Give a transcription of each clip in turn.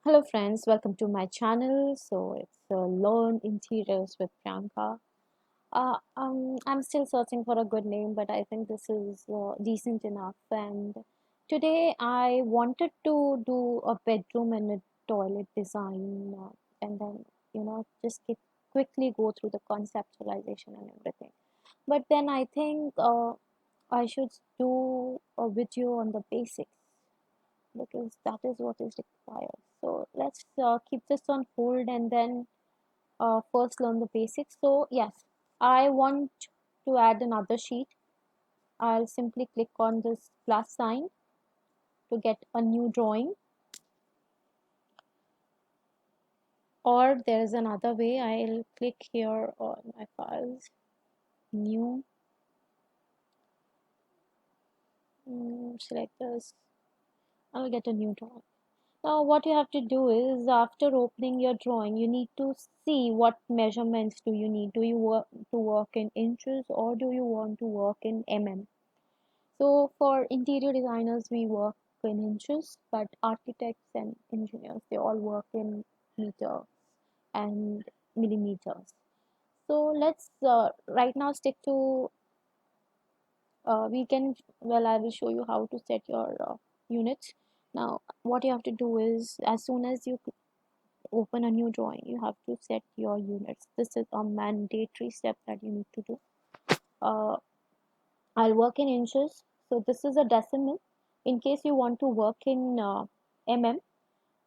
Hello friends, welcome to my channel. So it's Learn Interiors with Priyanka. I'm still searching for a good name, but I think this is decent enough. And today I wanted to do a bedroom and a toilet design, and then just quickly go through the conceptualization and everything. But then I think I should do a video on the basics because that is what is required. So let's keep this on hold and then first learn the basics. So yes, I want to add another sheet. I'll simply click on this plus sign to get a new drawing, or there is another way. I'll click here on my files, new, select this. I'll get a new drawing. Now what you have to do is after opening your drawing, you need to see what measurements do you need. Do you want to work in inches or do you want to work in mm? So for interior designers, we work in inches, but architects and engineers, they all work in meters and millimeters. So let's right now stick to, I will show you how to set your units. Now, what you have to do is as soon as you open a new drawing, you have to set your units. This is a mandatory step that you need to do. uh, I'll work in inches, so this is a decimal. In case you want to work in mm,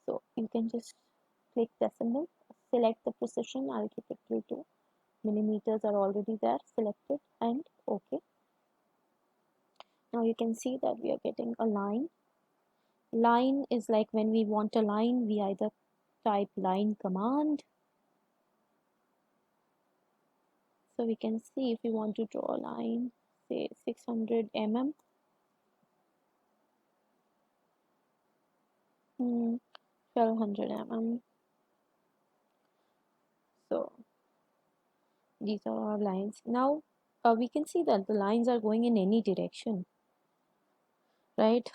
so you can just click decimal, select the precision. I'll keep it to 2 millimeters are already there selected, and okay. Now you can see that we are getting a line is like when we want a line, we either type line command. So we can see if we want to draw a line, say 600 mm, 1200 mm. So these are our lines. Now we can see that the lines are going in any direction, right?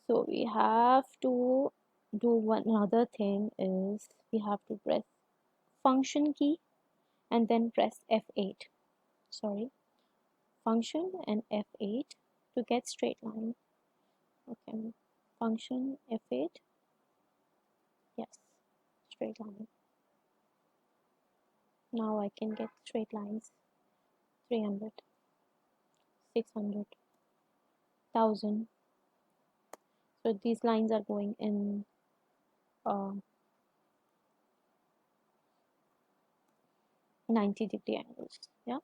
So we have to do one another thing is we have to press function key and then press F8. Sorry, function and F8 to get straight line. Okay, function F8. Yes, straight line. Now I can get straight lines. 300, 600, 1000. So these lines are going in uh, 90-degree angles. Yeah,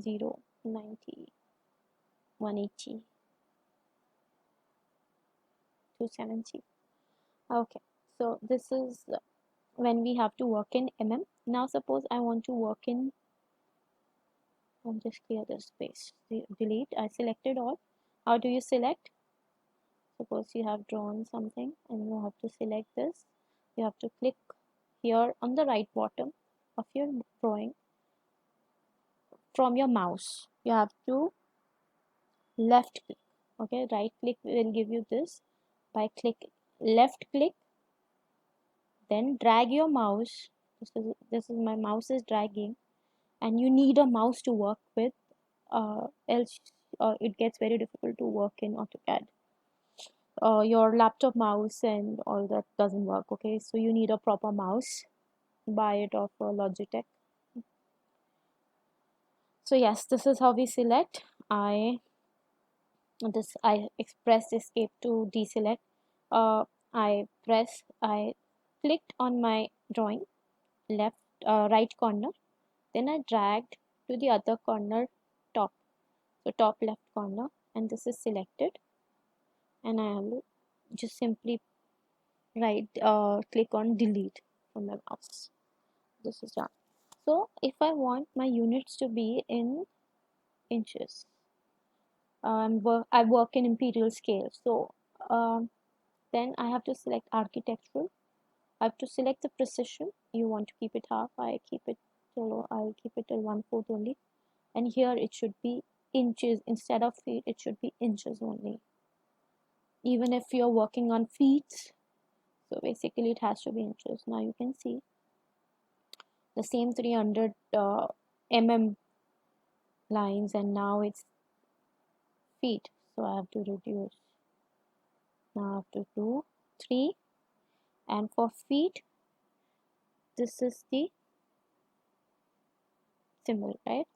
0, 90, 180, 270. Okay, so this is when we have to work in mm. Now suppose I want to work in, I'll just clear this space, delete. I selected all. How do you select? Suppose you have drawn something and you have to select this. You have to click here on the right bottom of your drawing. From your mouse you have to left click. Okay, right click will give you this. By click left click, then drag your mouse. This is my mouse is dragging, and you need a mouse to work with, else it gets very difficult to work in AutoCAD. Your laptop mouse and all that doesn't work. Okay, so you need a proper mouse. Buy it off Logitech. So yes, this is how we select. I express escape to deselect. uh, I clicked on my drawing left, right corner, then I dragged to the other corner, top, so top left corner, and this is selected, and I will just simply click on delete from my mouse. This is done. So if I want my units to be in inches, I work in imperial scale, so um, then I have to select architectural. I have to select the precision. You want to keep it half. I'll keep it till 1/4 only. And here it should be inches instead of feet. It should be inches only. Even if you're working on feet, So basically it has to be inches. Now you can see the same 300 mm lines, and now it's feet, so I have to reduce. Now I have to do 3, and for feet this is the symbol, right?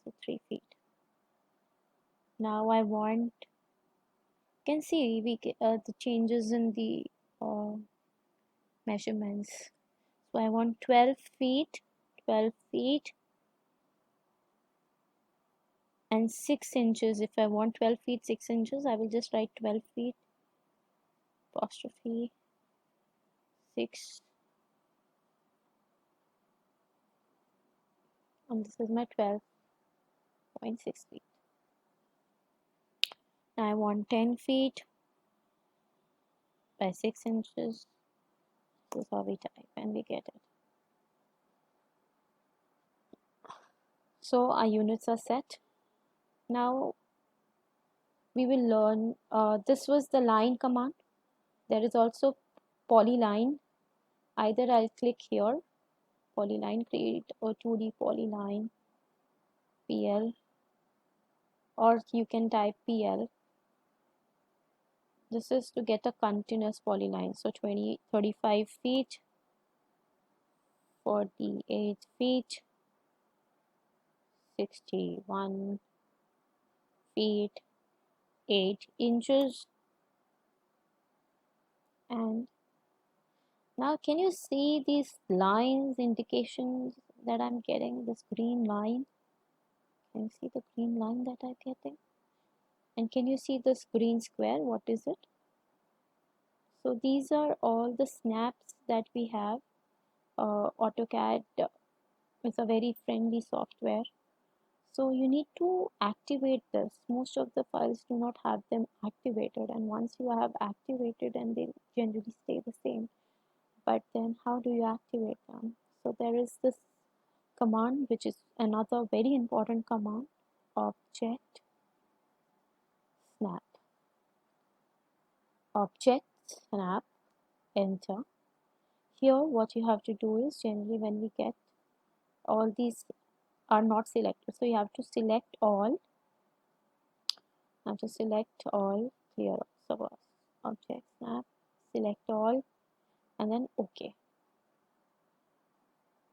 So 3 feet. Now I want, you can see the changes in the uh, measurements. So I want 12 feet, 12 feet and 6 inches. If I want 12 feet 6 inches, I will just write 12 feet apostrophe 6, and this is my 12.6 feet. Now I want 10 feet by 6 inches. This is how we type and we get it. So our units are set. Now we will learn, this was the line command. There is also polyline. Either I'll click here, polyline, create a 2D polyline PL, or you can type PL. This is to get a continuous polyline. So 35 feet, 48 feet, 61 feet, 8 inches. And now can you see these lines, indications that I'm getting? This green line. Can you see the green line that I'm getting? And can you see this green square? What is it? So these are all the snaps that we have. AutoCAD is a very friendly software. So you need to activate this. Most of the files do not have them activated, and once you have activated, and they generally stay the same. But then how do you activate them? So there is this command, which is another very important command, object snap. Object snap, enter. Here what you have to do is, generally when we get all these are not selected, so you have to select all. Clear. So object snap, select all, and then OK.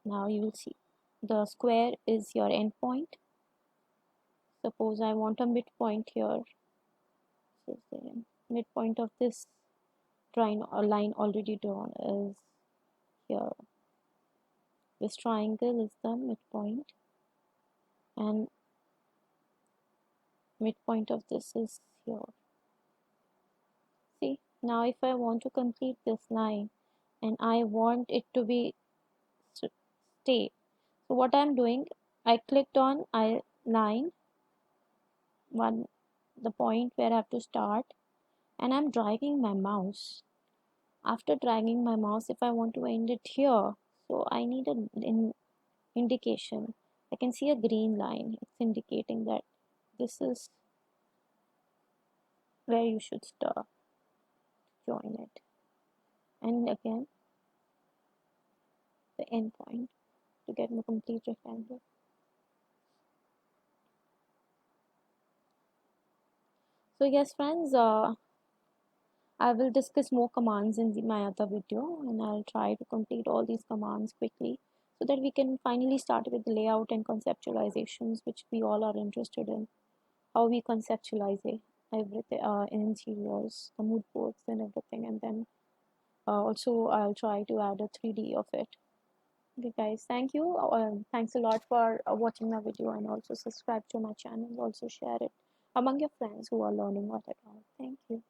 Now you will see the square is your endpoint. Suppose I want a midpoint here. So the midpoint of this line already drawn is here. This triangle is the midpoint, and midpoint of this is here. See, now if I want to complete this line and I want it to be stay, so what I'm doing, I clicked on line one, the point where I have to start, and I'm dragging my mouse. After dragging my mouse, if I want to end it here, so I need an indication. I can see a green line. It's indicating that this is where you should start, join it, and again the end point to get my complete rectangle. So yes friends, I will discuss more commands in my other video, and I'll try to complete all these commands quickly so that we can finally start with the layout and conceptualizations, which we all are interested in. How we conceptualize everything, in interiors, the mood boards and everything, and then also I'll try to add a 3D of it. Okay guys, thank you. Thanks a lot for watching my video, and also subscribe to my channel. Also share it among your friends who are learning AutoCAD. Thank you.